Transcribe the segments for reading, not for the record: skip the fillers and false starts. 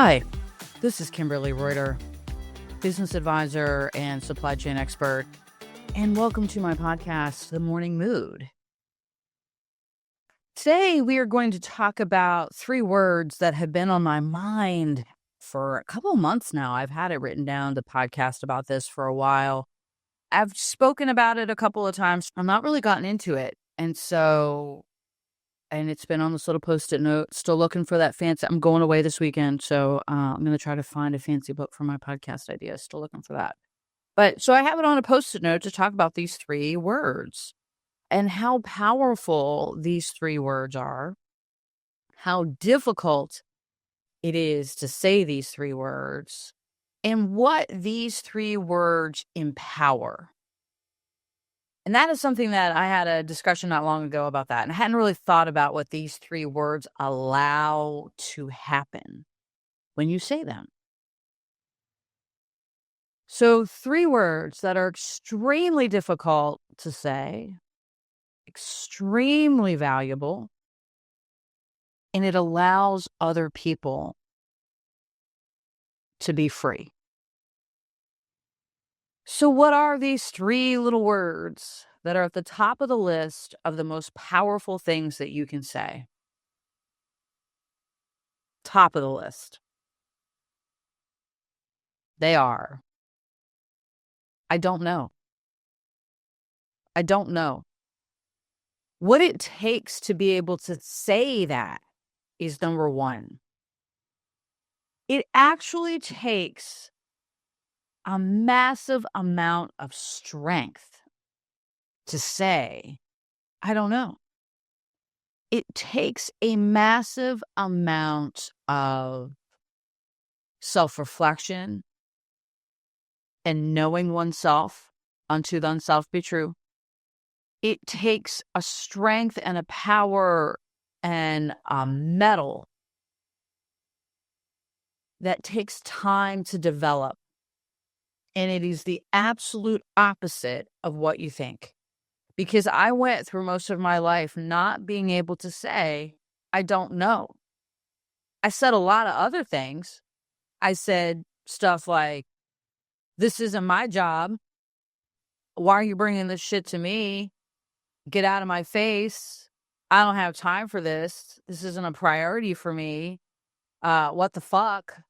Hi, this is Kimberly Reuter, business advisor and supply chain expert, and welcome to my podcast, The Morning Mood. Today, we are going to talk about 3 words that have been on my mind for a couple of months now. I've had it written down to podcast about this for a while. I've spoken about it a couple of times. I'm not really gotten into it. And it's been on this little Post-it note, still looking for that fancy. I'm going away this weekend, so I'm going to try to find a fancy book for my podcast idea. Still looking for that. But so I have it on a Post-it note to talk about these 3 words and how powerful these 3 words are, how difficult it is to say these 3 words, and what these 3 words empower. And that is something that I had a discussion not long ago about that. And I hadn't really thought about what these 3 words allow to happen when you say them. So 3 words that are extremely difficult to say, extremely valuable, and it allows other people to be free. So what are these 3 little words that are at the top of the list of the most powerful things that you can say? Top of the list. They are, I don't know. I don't know. What it takes to be able to say that is number 1. It actually takes a massive amount of strength to say, I don't know. It takes a massive amount of self-reflection and knowing oneself, unto thyself be true. It takes a strength and a power and a mettle that takes time to develop. And it is the absolute opposite of what you think. Because I went through most of my life not being able to say, I don't know. I said a lot of other things. I said stuff like, this isn't my job. Why are you bringing this shit to me? Get out of my face. I don't have time for this. This isn't a priority for me. What the fuck?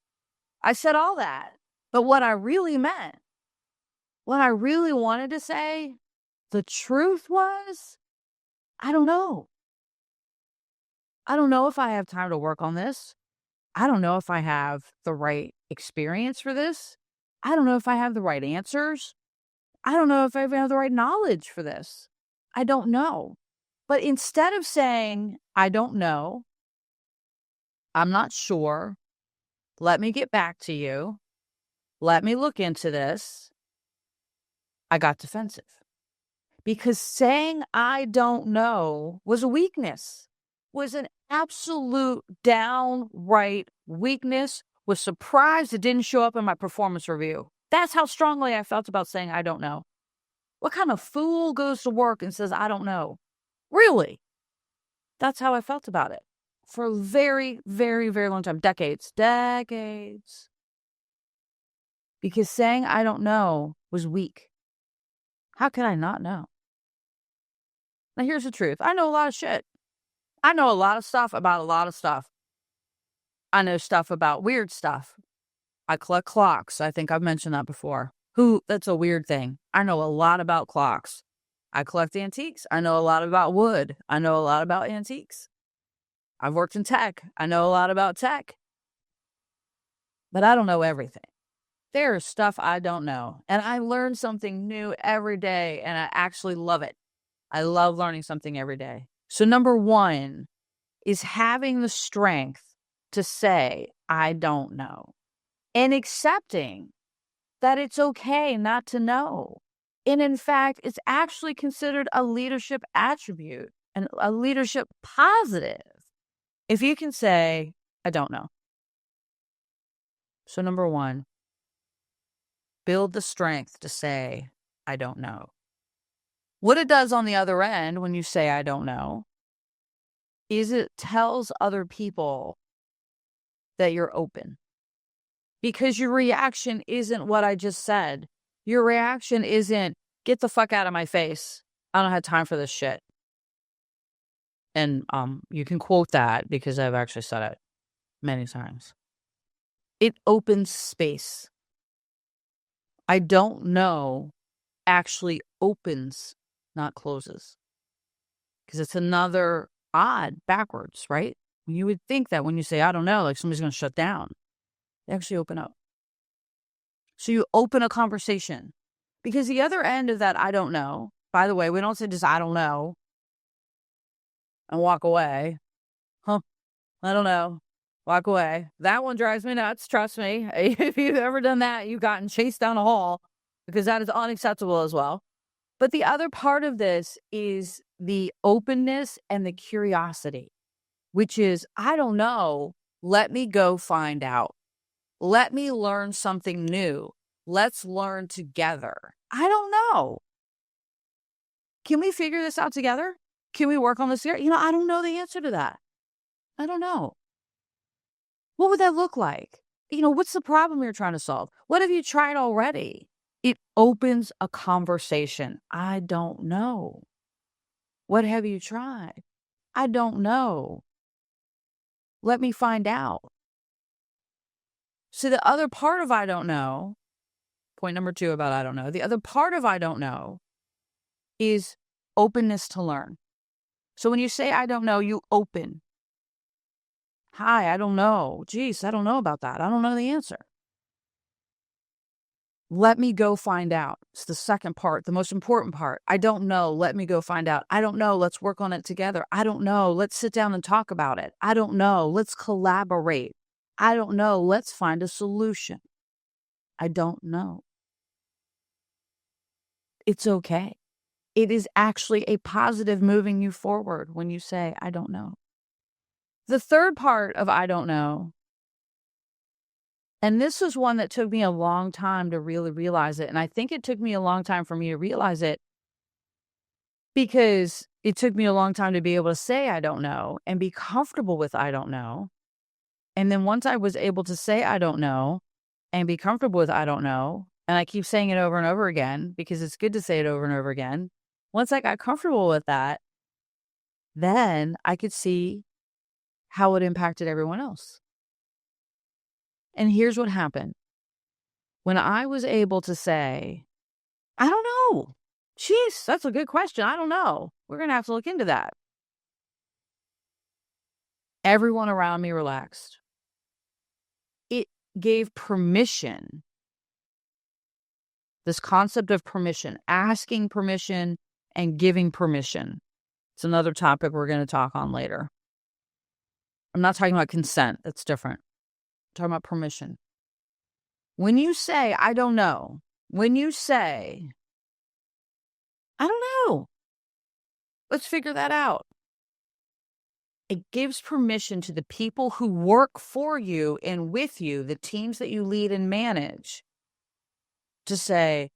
I said all that. But what I really meant, what I really wanted to say, the truth was, I don't know. I don't know if I have time to work on this. I don't know if I have the right experience for this. I don't know if I have the right answers. I don't know if I even have the right knowledge for this. I don't know. But instead of saying, I don't know, I'm not sure, let me get back to you, let me look into this, I got defensive. Because saying I don't know was a weakness, was an absolute downright weakness, was surprised it didn't show up in my performance review. That's how strongly I felt about saying I don't know. What kind of fool goes to work and says, I don't know? Really? That's how I felt about it for a very, very, very long time. Decades. Because saying I don't know was weak. How could I not know? Now, here's the truth. I know a lot of shit. I know a lot of stuff about a lot of stuff. I know stuff about weird stuff. I collect clocks. I think I've mentioned that before. That's a weird thing. I know a lot about clocks. I collect antiques. I know a lot about wood. I know a lot about antiques. I've worked in tech. I know a lot about tech. But I don't know everything. There's stuff I don't know. And I learn something new every day, and I actually love it. I love learning something every day. So number 1 is having the strength to say, I don't know. And accepting that it's okay not to know. And in fact, it's actually considered a leadership attribute and a leadership positive if you can say, I don't know. So number 1, build the strength to say, I don't know. What it does on the other end when you say, I don't know, is it tells other people that you're open. because your reaction isn't what I just said. Your reaction isn't, get the fuck out of my face. I don't have time for this shit. And you can quote that because I've actually said it many times. It opens space. I don't know actually opens, not closes. Because it's another odd backwards, right? You would think that when you say, I don't know, like somebody's going to shut down. They actually open up. So you open a conversation. Because the other end of that, I don't know, by the way, we don't say just, I don't know, and walk away. Huh, I don't know. Walk away. That one drives me nuts, trust me. If you've ever done that, you've gotten chased down a hall, because that is unacceptable as well. But the other part of this is the openness and the curiosity, which is, I don't know, let me go find out. Let me learn something new. Let's learn together. I don't know. Can we figure this out together? Can we work on this together? I don't know the answer to that. I don't know. What would that look like? What's the problem you're trying to solve? What have you tried already? It opens a conversation. I don't know. What have you tried? I don't know. Let me find out. So the other part of I don't know, point number 2 about I don't know, the other part of I don't know is openness to learn. So when you say I don't know, you open. Hi, I don't know. Geez, I don't know about that. I don't know the answer. Let me go find out. It's the second part, the most important part. I don't know. Let me go find out. I don't know. Let's work on it together. I don't know. Let's sit down and talk about it. I don't know. Let's collaborate. I don't know. Let's find a solution. I don't know. It's okay. It is actually a positive moving you forward when you say, I don't know. The third part of I don't know, and this was one that took me a long time to really realize it. And I think it took me a long time for me to realize it because it took me a long time to be able to say I don't know and be comfortable with I don't know. And then once I was able to say I don't know and be comfortable with I don't know, and I keep saying it over and over again because it's good to say it over and over again. Once I got comfortable with that, then I could see how it impacted everyone else. And here's what happened. When I was able to say, I don't know. Jeez, that's a good question. I don't know. We're going to have to look into that. Everyone around me relaxed. It gave permission. This concept of permission, asking permission and giving permission. It's another topic we're going to talk on later. I'm not talking about consent. That's different. I'm talking about permission. When you say, I don't know, when you say, I don't know, let's figure that out. It gives permission to the people who work for you and with you, the teams that you lead and manage, to say,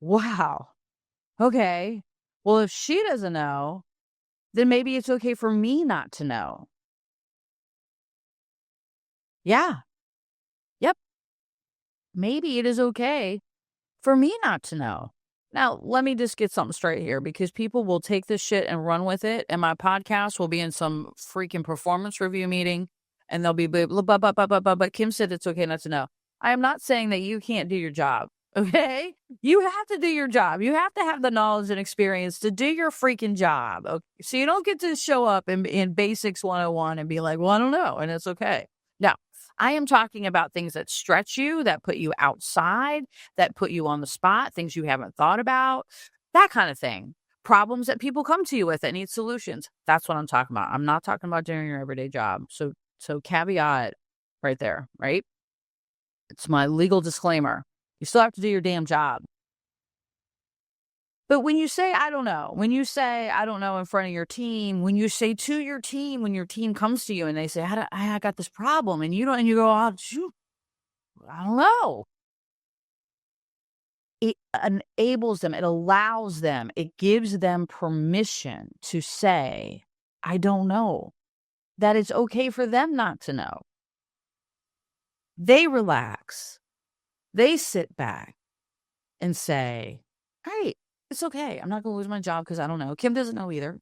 wow, okay, well, if she doesn't know, then maybe it's okay for me not to know. Yeah. Yep. Maybe it is okay for me not to know. Now, let me just get something straight here, because people will take this shit and run with it. And my podcast will be in some freaking performance review meeting and they'll be, but Kim said it's okay not to know. I am not saying that you can't do your job. Okay. You have to do your job. You have to have the knowledge and experience to do your freaking job. Okay? So you don't get to show up in basics 101 and be like, well, I don't know. And it's okay. No, I am talking about things that stretch you, that put you outside, that put you on the spot, things you haven't thought about, that kind of thing. Problems that people come to you with that need solutions. That's what I'm talking about. I'm not talking about doing your everyday job. So caveat right there, right? It's my legal disclaimer. You still have to do your damn job. But when you say, I don't know, when you say, I don't know in front of your team, when you say to your team, when your team comes to you and they say, I got this problem, and you go, oh, shoot, I don't know. It enables them, it allows them, it gives them permission to say, I don't know. That it's okay for them not to know. They relax. They sit back and say, "Hey, it's okay. I'm not going to lose my job because I don't know. Kim doesn't know either.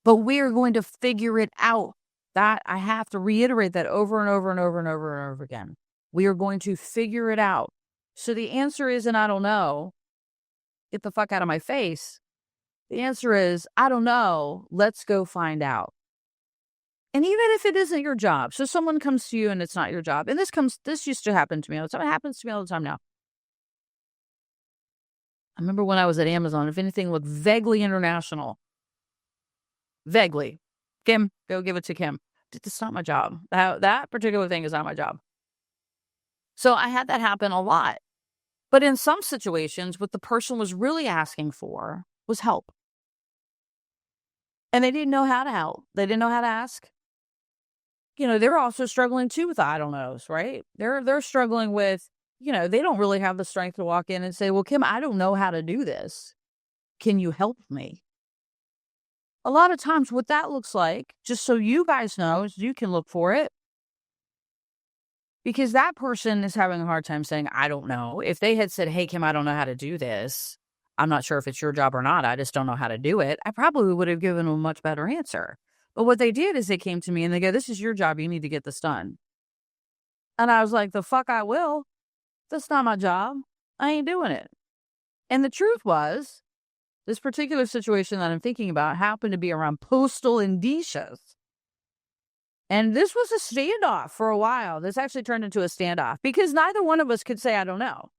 But we're going to figure it out." That I have to reiterate that over and over and over and over and over again. We are going to figure it out. So the answer isn't, "I don't know. Get the fuck out of my face." The answer is, "I don't know. Let's go find out." And even if it isn't your job, so someone comes to you and it's not your job, and this used to happen to me all the time. It happens to me all the time now. I remember when I was at Amazon, if anything looked vaguely international, vaguely, Kim, go give it to Kim. It's not my job. That particular thing is not my job. So I had that happen a lot. But in some situations, what the person was really asking for was help. And they didn't know how to help. They didn't know how to ask. They're also struggling too with the I don't knows, right? They're struggling with, they don't really have the strength to walk in and say, "Well, Kim, I don't know how to do this. Can you help me?" A lot of times what that looks like, just so you guys know, is you can look for it. Because that person is having a hard time saying, "I don't know." If they had said, "Hey, Kim, I don't know how to do this. I'm not sure if it's your job or not. I just don't know how to do it," I probably would have given them a much better answer. But what they did is they came to me and they go, "This is your job. You need to get this done." And I was like, "The fuck I will. That's not my job. I ain't doing it." And the truth was, this particular situation that I'm thinking about happened to be around postal indicias. And this was a standoff for a while. This actually turned into a standoff because neither one of us could say, "I don't know."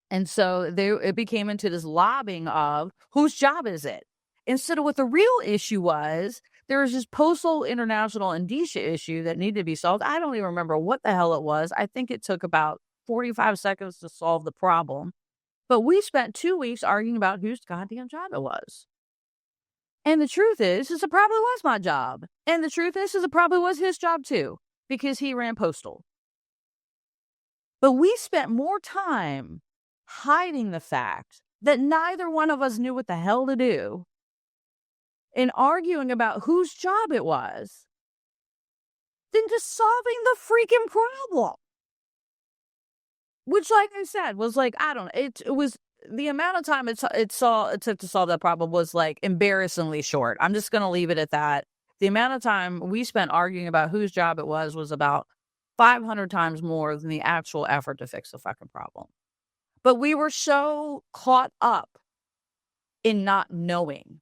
And so it became into this lobbying of whose job is it? Instead of what the real issue was, there was this postal international indicia issue that needed to be solved. I don't even remember what the hell it was. I think it took about 45 seconds to solve the problem. But we spent 2 weeks arguing about whose goddamn job it was. And the truth is it probably was my job. And the truth is it probably was his job too, because he ran postal. But we spent more time hiding the fact that neither one of us knew what the hell to do and arguing about whose job it was than just solving the freaking problem. Which, like I said, was like, I don't know. It was the amount of time it took to solve that problem was like embarrassingly short. I'm just going to leave it at that. The amount of time we spent arguing about whose job it was about 500 times more than the actual effort to fix the fucking problem. But we were so caught up in not knowing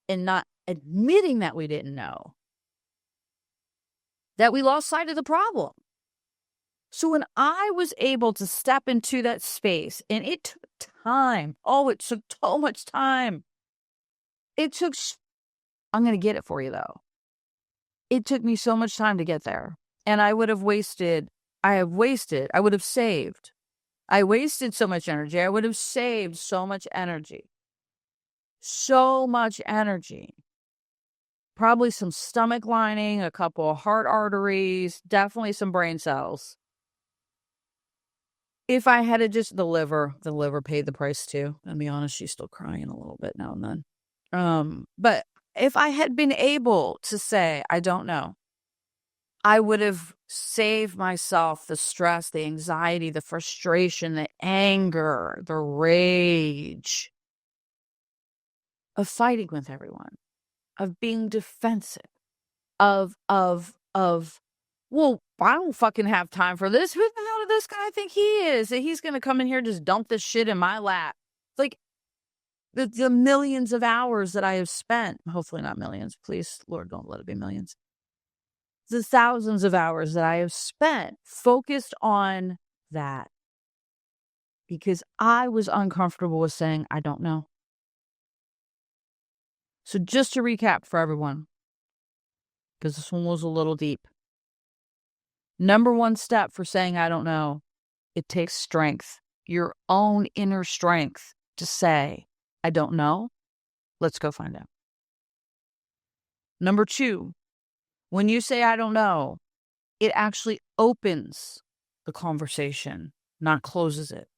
and not admitting that we didn't know that we lost sight of the problem. So when I was able to step into that space, and it took time. Oh, it took so much time. I'm going to get it for you though. It took me so much time to get there. And I would have saved. I wasted so much energy. I would have saved so much energy. So much energy. Probably some stomach lining, a couple of heart arteries, definitely some brain cells. If I had just the liver paid the price too. I'll be honest, she's still crying a little bit now and then. But if I had been able to say, "I don't know," I would have saved myself the stress, the anxiety, the frustration, the anger, the rage of fighting with everyone, of being defensive, of, "Well, I don't fucking have time for this. Who the hell did this guy think he is? That he's going to come in here and just dump this shit in my lap?" Like the millions of hours that I have spent, hopefully not millions, please, Lord, don't let it be millions. The thousands of hours that I have spent focused on that because I was uncomfortable with saying, "I don't know." So just to recap for everyone, because this one was a little deep. Number one step for saying, "I don't know," it takes strength, your own inner strength to say, "I don't know. Let's go find out." Number two, when you say, "I don't know," it actually opens the conversation, not closes it.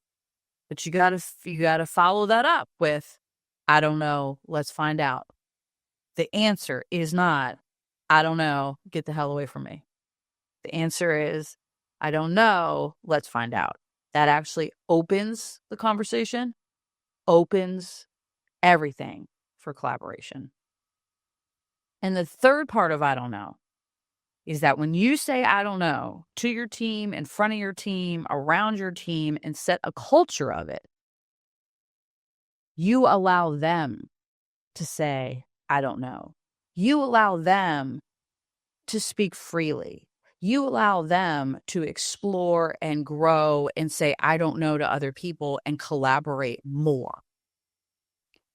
But you gotta follow that up with, "I don't know. Let's find out." The answer is not, "I don't know. Get the hell away from me." The answer is, I don't know. Let's find out. That actually opens the conversation, opens everything for collaboration. And the third part of I don't know is that when you say I don't know to your team, in front of your team, around your team, and set a culture of it, you allow them to say, I don't know. You allow them to speak freely. You allow them to explore and grow and say, I don't know to other people and collaborate more.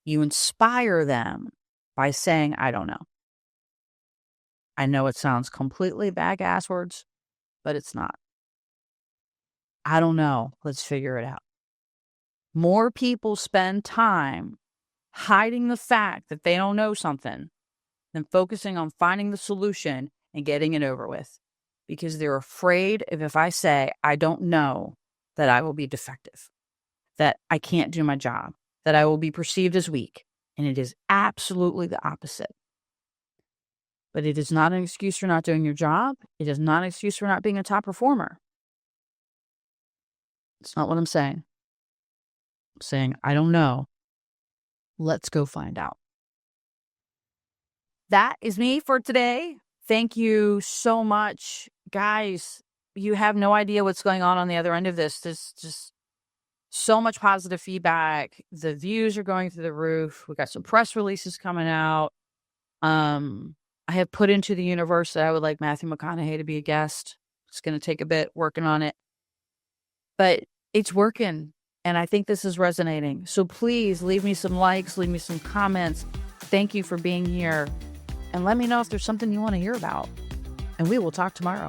You inspire them by saying, I don't know. I know it sounds completely bag-ass words, but it's not. I don't know. Let's figure it out. More people spend time hiding the fact that they don't know something than focusing on finding the solution and getting it over with, because they're afraid of, if I say I don't know, that I will be defective, that I can't do my job, that I will be perceived as weak. And it is absolutely the opposite. But it is not an excuse for not doing your job. It is not an excuse for not being a top performer. It's not what I'm saying. I'm saying, I don't know. Let's go find out. That is me for today. Thank you so much. Guys, you have no idea what's going on the other end of this. There's just so much positive feedback. The views are going through the roof. We got some press releases coming out. I have put into the universe that I would like Matthew McConaughey to be a guest. It's going to take a bit working on it, but it's working. And I think this is resonating. So please leave me some likes, leave me some comments. Thank you for being here. And let me know if there's something you want to hear about. And we will talk tomorrow.